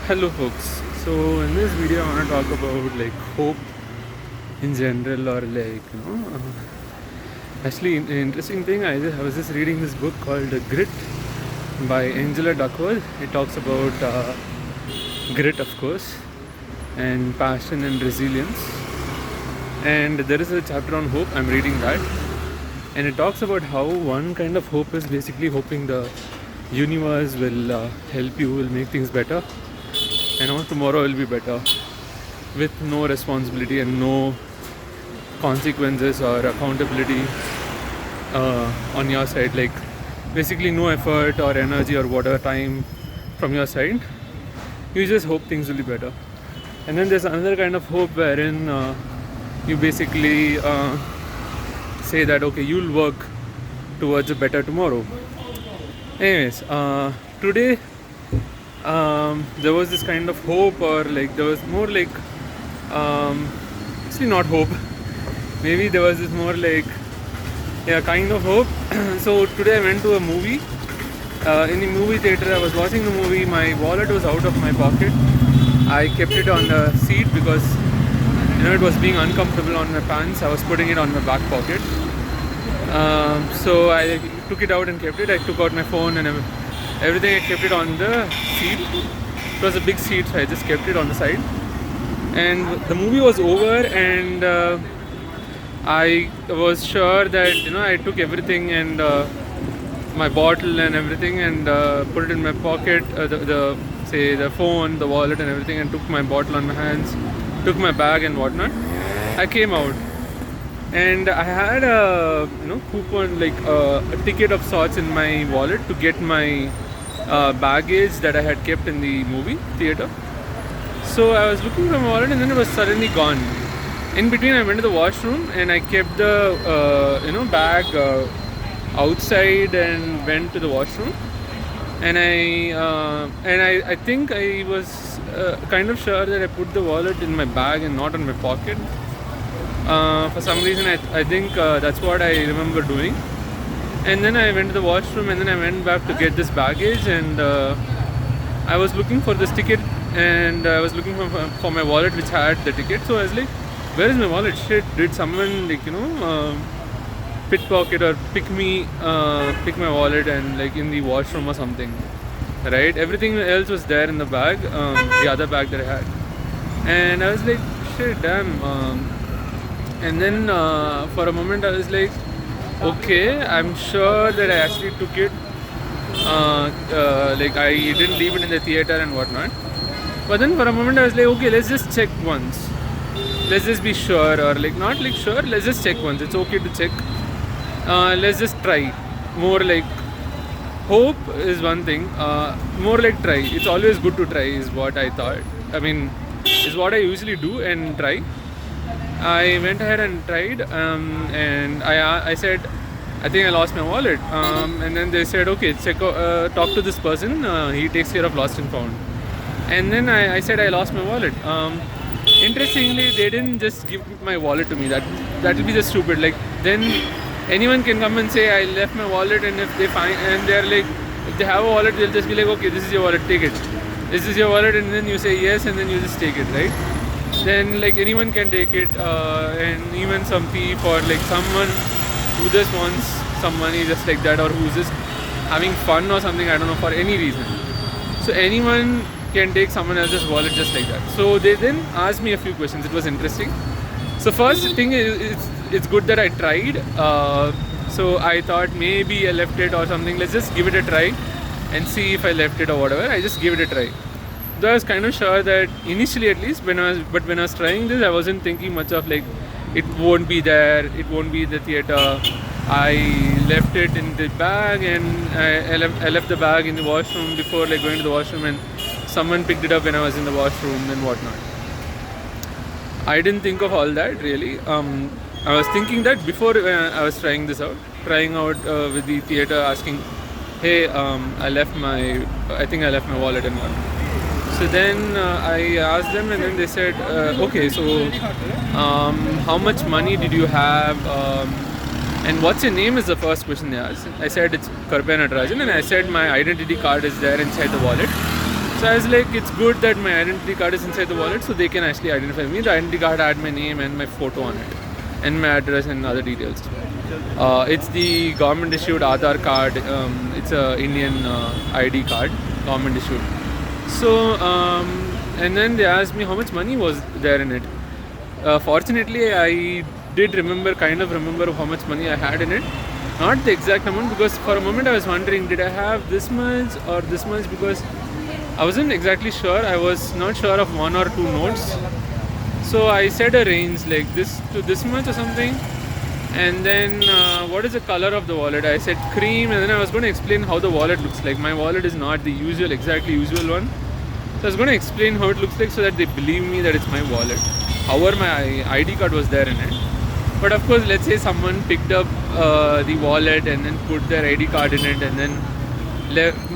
Hello folks. So in this video I want to talk about like hope in general or actually an interesting thing. I was just reading this book called Grit by Angela Duckworth. It talks about grit, of course, and passion and resilience. And there is a chapter on hope. I'm reading that, and it talks about how one kind of hope is basically hoping the universe will help you, will make things better, and how tomorrow will be better with no responsibility and no consequences or accountability on your side, like basically no effort or energy or whatever time from your side. You just hope things will be better. And then there's another kind of hope wherein you basically say that okay, you'll work towards a better tomorrow. Anyways, today there was this kind of hope, or like there was more like actually not hope, maybe there was this more like kind of hope. So today I went to a movie. In the movie theater I was watching the movie. My wallet was out of my pocket. I kept it on the seat because it was being uncomfortable on my pants. I was putting it on my back pocket. So I took it out and kept it. I took out my phone and everything. I kept it on the seat. It was a big seat, so I just kept it on the side. And the movie was over, and I was sure that I took everything and my bottle and everything and put it in my pocket. The phone, the wallet, and everything, and took my bottle on my hands, took my bag and whatnot. I came out, and I had a coupon, like a ticket of sorts in my wallet to get my baggage that I had kept in the movie theater. So I was looking for my wallet, and then it was suddenly gone. In between, I went to the washroom and I kept the bag outside and went to the washroom. And I think I was kind of sure that I put the wallet in my bag and not on my pocket. For some reason, I think that's what I remember doing. And then I went to the washroom, and then I went back to get this baggage, and I was looking for this ticket, and I was looking for my wallet which had the ticket. So I was like, where is my wallet? Shit, did someone pickpocket or pick my wallet and like in the washroom or something, right? Everything else was there in the bag, the other bag that I had. And I was like, shit, damn. And then for a moment I was like, okay, I'm sure that I actually took it. Like I didn't leave it in the theater and whatnot. But then for a moment I was like, okay, let's just check once. Let's just be sure, or like not like sure, let's just check once. It's okay to check. Let's just try. More like hope is one thing. More like try. It's always good to try is what I thought. I mean, is what I usually do and try. I went ahead and tried, and I said, I think I lost my wallet. And then they said, okay, talk to this person. He takes care of lost and found. And then I said I lost my wallet. Interestingly, they didn't just give my wallet to me. That will be just stupid. Like then anyone can come and say I left my wallet, and if they find and they're like, if they have a wallet, they'll just be like, okay, this is your wallet, take it. This is your wallet, and then you say yes, and then you just take it, right? Then like anyone can take it, and even some thief or like someone who just wants some money just like that, or who's just having fun or something, I don't know, for any reason. So anyone can take someone else's wallet just like that. So they then asked me a few questions. It was interesting. So first thing is, it's good that I tried. So I thought maybe I left it or something. Let's just give it a try and see if I left it or whatever. I just gave it a try. So I was kind of sure that initially, at least, when I was trying this, I wasn't thinking much of like it won't be there, it won't be in the theater. I left it in the bag, and I left the bag in the washroom before like going to the washroom, and someone picked it up when I was in the washroom and whatnot. I didn't think of all that really. I was thinking that before I was trying out with the theater, asking, hey, I think I left my wallet and whatnot. So then I asked them, and then they said, okay, so how much money did you have? And what's your name is the first question they asked. I said it's Karpya Natarajan, and I said my identity card is there inside the wallet. So I was like, it's good that my identity card is inside the wallet, so they can actually identify me. The identity card had my name and my photo on it, and my address and other details. It's the government issued Aadhaar card. It's a Indian ID card, government issued. So and then they asked me how much money was there in it. Fortunately, I did kind of remember how much money I had in it. Not the exact amount, because for a moment I was wondering, did I have this much or this much, because I wasn't exactly sure. I was not sure of one or two notes. So I said a range like this to this much or something. And then what is the color of the wallet? I said cream, and then I was going to explain how the wallet looks like. My wallet is not the exactly usual one. So I was going to explain how it looks like so that they believe me that it's my wallet. However, my ID card was there in it. But of course, let's say someone picked up the wallet and then put their ID card in it, and then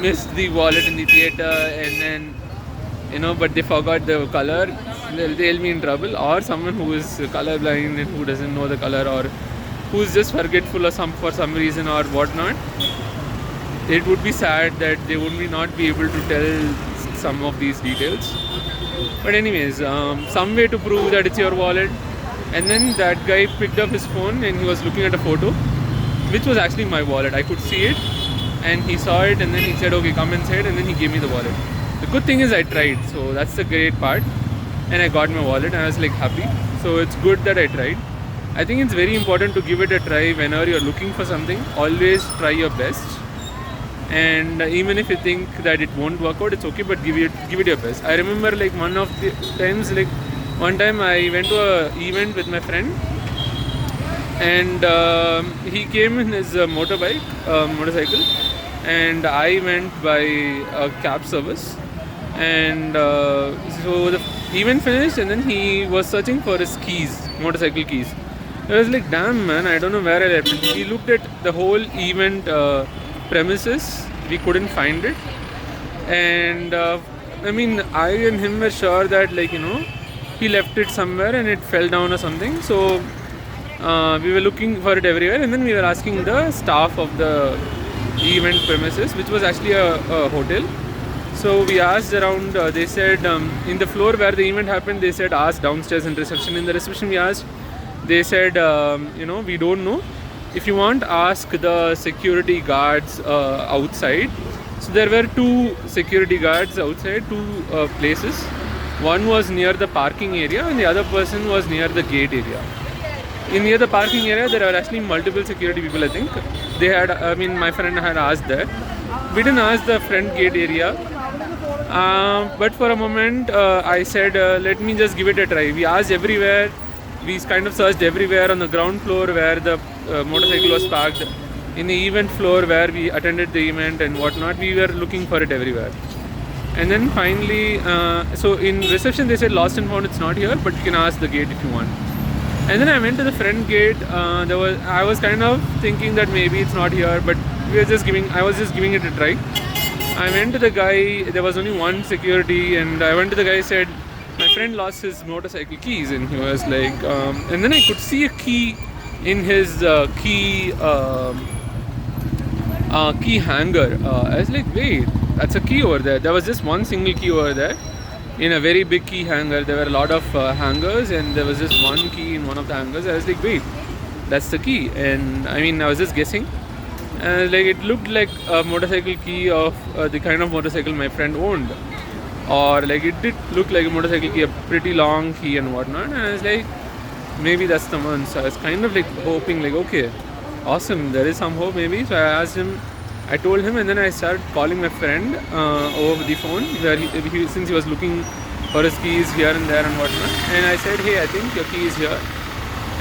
missed the wallet in the theater, and then, but they forgot the color, they'll be in trouble. Or someone who is colorblind and who doesn't know the color, or who's just forgetful or for some reason or whatnot, it would be sad that they would not be able to tell some of these details. But anyways, some way to prove that it's your wallet. And then that guy picked up his phone and he was looking at a photo, which was actually my wallet. I could see it, and he saw it, and then he said, okay, come inside, and then he gave me the wallet. The good thing is I tried, so that's the great part. And I got my wallet, and I was like happy. So it's good that I tried. I think it's very important to give it a try whenever you're looking for something. Always try your best. And even if you think that it won't work out, it's okay, but give it your best. I remember like one of the times, like one time I went to an event with my friend, and he came in his motorcycle, and I went by a cab service. And so the event finished, and then he was searching for his motorcycle keys. I was like, damn man, I don't know where I left it. He looked at the whole event premises, we couldn't find it. And I and him were sure that he left it somewhere and it fell down or something. So we were looking for it everywhere, and then we were asking the staff of the event premises, which was actually a hotel. So we asked around, they said in the floor where the event happened, they said ask downstairs in reception. In the reception we asked, they said we don't know. If you want, ask the security guards outside. So there were two security guards outside, two places. One was near the parking area and the other person was near the gate area. Near the parking area, there were actually multiple security people, I think. They had, my friend had asked there. We didn't ask the front gate area. But for a moment, I said, let me just give it a try. We asked everywhere. We kind of searched everywhere on the ground floor where the motorcycle was parked. In the event floor where we attended the event and whatnot, we were looking for it everywhere. And then finally, so in reception they said lost and found, it's not here, but you can ask the gate if you want. And then I went to the front gate. I was kind of thinking that maybe it's not here, but I was just giving it a try. I went to the guy. There was only one security, and I went to the guy. Said, my friend lost his motorcycle keys, and he was like, and then I could see a key in his key hanger. I was like, wait, that's a key over there. There was just one single key over there in a very big key hanger. There were a lot of hangers, and there was just one key in one of the hangers. I was like, wait, that's the key. And I was just guessing. It looked like a motorcycle key of the kind of motorcycle my friend owned. Or it did look like a motorcycle key, a pretty long key and whatnot. And I was like, maybe that's the one. So I was kind of hoping, okay, awesome, there is some hope maybe. So I asked him, I told him, and then I started calling my friend over the phone, where since he was looking for his keys here and there and whatnot. And I said, hey, I think your key is here.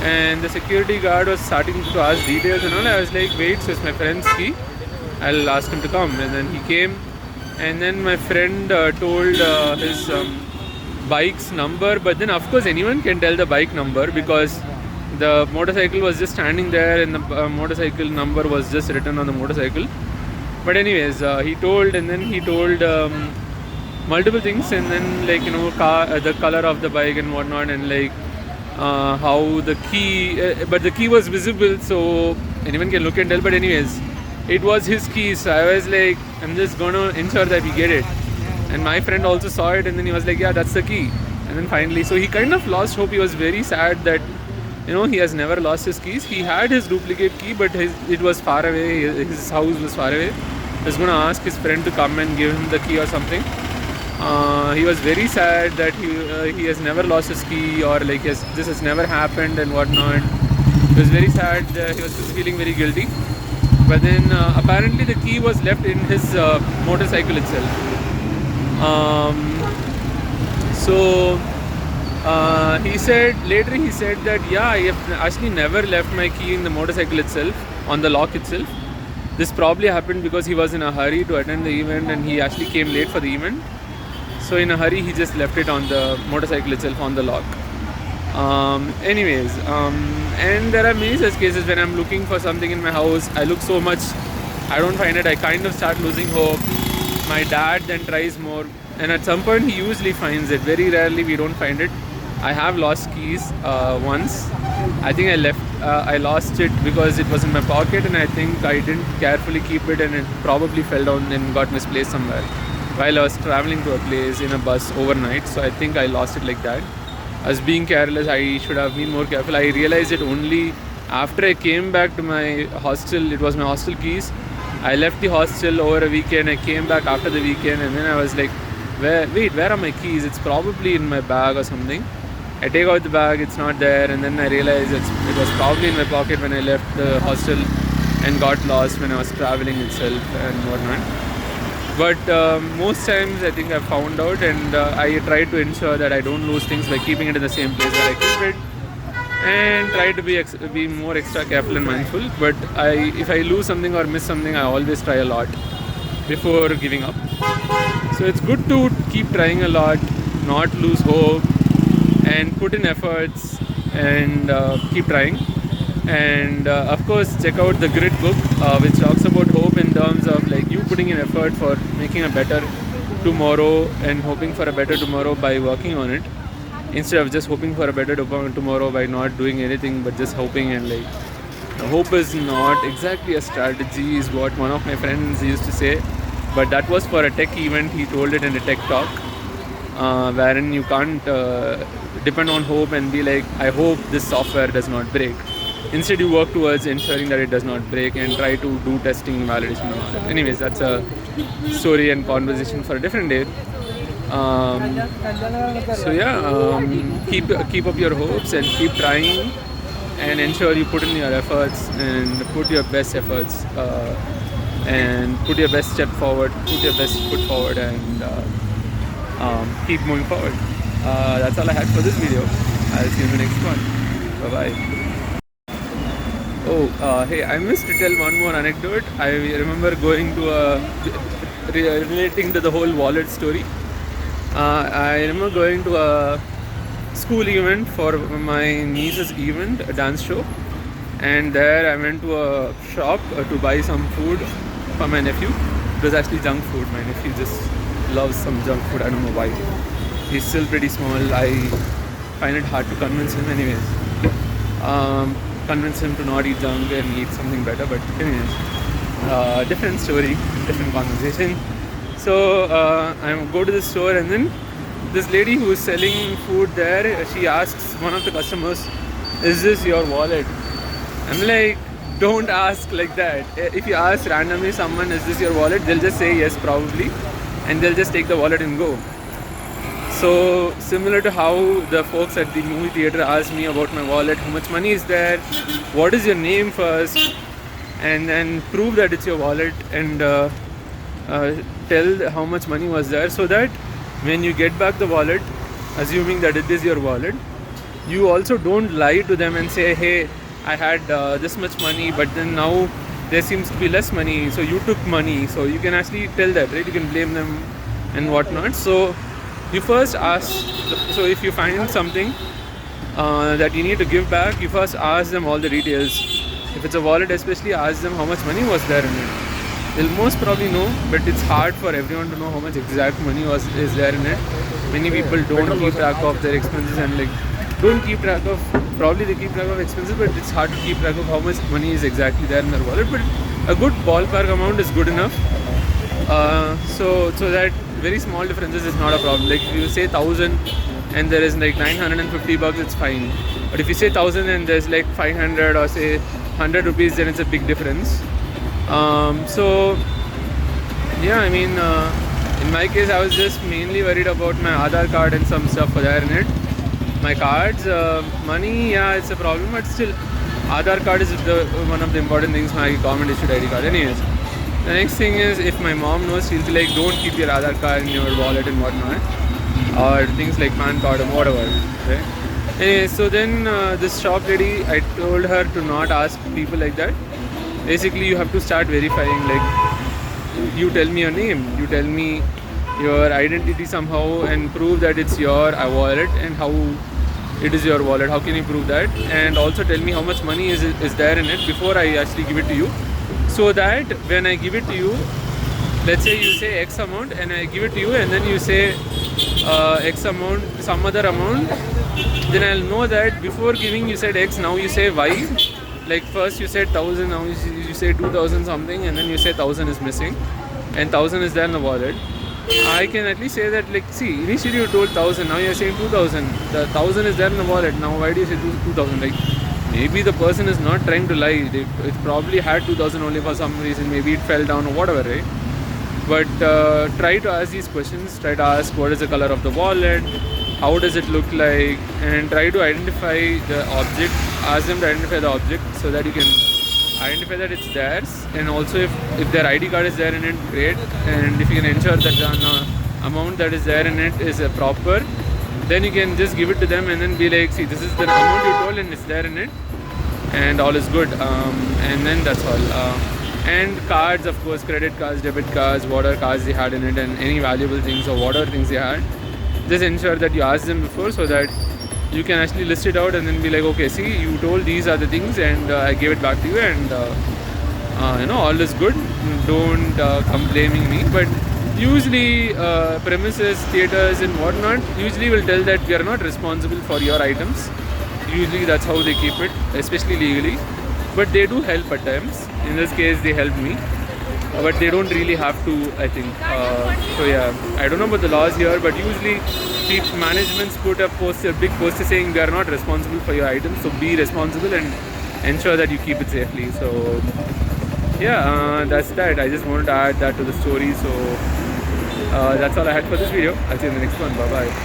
And the security guard was starting to ask details and all. I was like, wait, so it's my friend's key. I'll ask him to come. And then he came. And then my friend told his bike's number. But then, of course, anyone can tell the bike number because the motorcycle was just standing there and the motorcycle number was just written on the motorcycle. But anyways, he told multiple things, and then the color of the bike and whatnot, and how the key, but the key was visible, so anyone can look and tell. But anyways, it was his key, so I was like, I'm just gonna ensure that we get it. And my friend also saw it, and then he was like, yeah, that's the key. And then finally, so he kind of lost hope. He was very sad that, he has never lost his keys. He had his duplicate key, but it was far away. His house was far away. He was going to ask his friend to come and give him the key or something. He was very sad that he has never lost his key, or like this has never happened and whatnot. He was very sad. He was feeling very guilty. But then apparently the key was left in his motorcycle itself. So he said that I have actually never left my key in the motorcycle itself, on the lock itself. This probably happened because he was in a hurry to attend the event, and he actually came late for the event. So in a hurry, he just left it on the motorcycle itself, on the lock. And there are many such cases when I'm looking for something in my house. I look so much, I don't find it. I kind of start losing hope. My dad then tries more, and at some point he usually finds it. Very rarely we don't find it. I have lost keys once. I think I lost it because it was in my pocket, and I think I didn't carefully keep it, and it probably fell down and got misplaced somewhere while I was traveling to a place in a bus overnight. So I think I lost it like that. I was being careless. I should have been more careful. I realized it only after I came back to my hostel. It was my hostel keys. I left the hostel over a weekend. I came back after the weekend, and then I was like, where are my keys? It's probably in my bag or something. I take out the bag, it's not there, and then I realize it was probably in my pocket when I left the hostel and got lost when I was traveling itself and whatnot. But most times I think I've found out, and I try to ensure that I don't lose things by keeping it in the same place where I keep it, and try to be more extra careful and mindful. But if I lose something or miss something, I always try a lot before giving up. So it's good to keep trying a lot, not lose hope, and put in efforts, and keep trying. And of course, check out the Grit book, which talks about hope in terms of like you putting in effort for making a better tomorrow and hoping for a better tomorrow by working on it, instead of just hoping for a better tomorrow by not doing anything but just hoping. And like, hope is not exactly a strategy, is what one of my friends used to say, but that was for a tech event. He told it in a tech talk, wherein you can't depend on hope and be like, I hope this software does not break. Instead, you work towards ensuring that it does not break and try to do testing, validation, and all that. Anyways, that's a story and conversation for a different day. Keep up your hopes and keep trying, and ensure you put in your efforts and put your best efforts, and put your best step forward, put your best foot forward, and keep moving forward. That's all I had for this video. I'll see you in the next one. Bye bye. Hey, I missed to tell one more anecdote. I remember going to relating to the whole wallet story. I remember going to a school event for my niece's event, a dance show, and there I went to a shop to buy some food for my nephew. It was actually junk food. My nephew just loves some junk food. I don't know why. He's still pretty small. I find it hard to convince him anyways. Convince him to not eat junk and eat something better, but anyways, different story, different conversation. So I go to the store, and then this lady who is selling food there, she asks one of the customers, is this your wallet? I'm like, don't ask like that. If you ask randomly someone, is this your wallet, they'll just say yes probably, and they'll just take the wallet and go. So similar to how the folks at the movie theater asked me about my wallet, how much money is there, what is your name first, and then prove that it's your wallet, and tell how much money was there, so that when you get back the wallet, assuming that it is your wallet, you also don't lie to them and say, hey, I had this much money, but then now there seems to be less money, so you took money. So you can actually tell that, right? You can blame them and whatnot. So you first ask, so if you find something that you need to give back, you first ask them all the details. If it's a wallet especially, ask them how much money was there in it. They'll most probably know, but it's hard for everyone to know how much exact money is there in it. Many people don't keep track of their expenses, and don't keep track of, probably they keep track of expenses, but it's hard to keep track of how much money is exactly there in their wallet. But a good ballpark amount is good enough, so that very small differences is not a problem. Like if you say 1,000 and there is like 950 bucks, it's fine. But if you say 1,000 and there's like 500 or say 100 rupees, then it's a big difference. So yeah, I mean, in my case, I was just mainly worried about my Aadhaar card and some stuff for there in it. My cards, money, yeah, it's a problem, but still, Aadhaar card is one of the important things. My government issued ID card. Anyways, the next thing is, if my mom knows, she'll be like, don't keep your Aadhaar card in your wallet and whatnot, or things like PAN card or whatever. Okay? Anyway, so then this shop lady, I told her to not ask people like that. Basically, you have to start verifying, like, you tell me your name, you tell me your identity somehow and prove that it's your wallet, and how it is your wallet, how can you prove that, and also tell me how much money is there in it before I actually give it to you, so that when I give it to you, let's say you say X amount and I give it to you, and then you say X amount, some other amount, then I'll know that before giving you said X, now you say Y. Like first you said 1,000, now you say 2,000 something, and then you say 1,000 is missing and 1,000 is there in the wallet. I can at least say that, like, see, initially you told 1,000, now you're saying 2,000. The 1,000 is there in the wallet, now why do you say 2,000? Like, maybe the person is not trying to lie. It probably had 2,000 only for some reason, maybe it fell down or whatever, right? But try to ask these questions, try to ask what is the color of the wallet, how does it look like, and try to identify the object, ask them to identify the object so that you can identify that it's theirs, and also if their ID card is there in it, great, and if you can ensure that the amount that is there in it is proper, then you can just give it to them and then be like, see, this is the amount you told and it's there in it, and all is good, and then that's all. And cards, of course, credit cards, debit cards, whatever cards they had in it, and any valuable things or whatever things they had, just ensure that you ask them before so that you can actually list it out and then be like, okay, see, you told these are the things and I gave it back to you, and all is good, don't come blaming me. But usually premises, theaters and whatnot usually will tell that we are not responsible for your items. Usually that's how they keep it, especially legally, but they do help at times. In this case they helped me, but they don't really have to, I think. So yeah, I don't know about the laws here, but usually managements put a big poster saying they are not responsible for your items, so be responsible and ensure that you keep it safely. So yeah, that's that. I just wanted to add that to the story. So that's all I had for this video. I'll see you in the next one. Bye bye.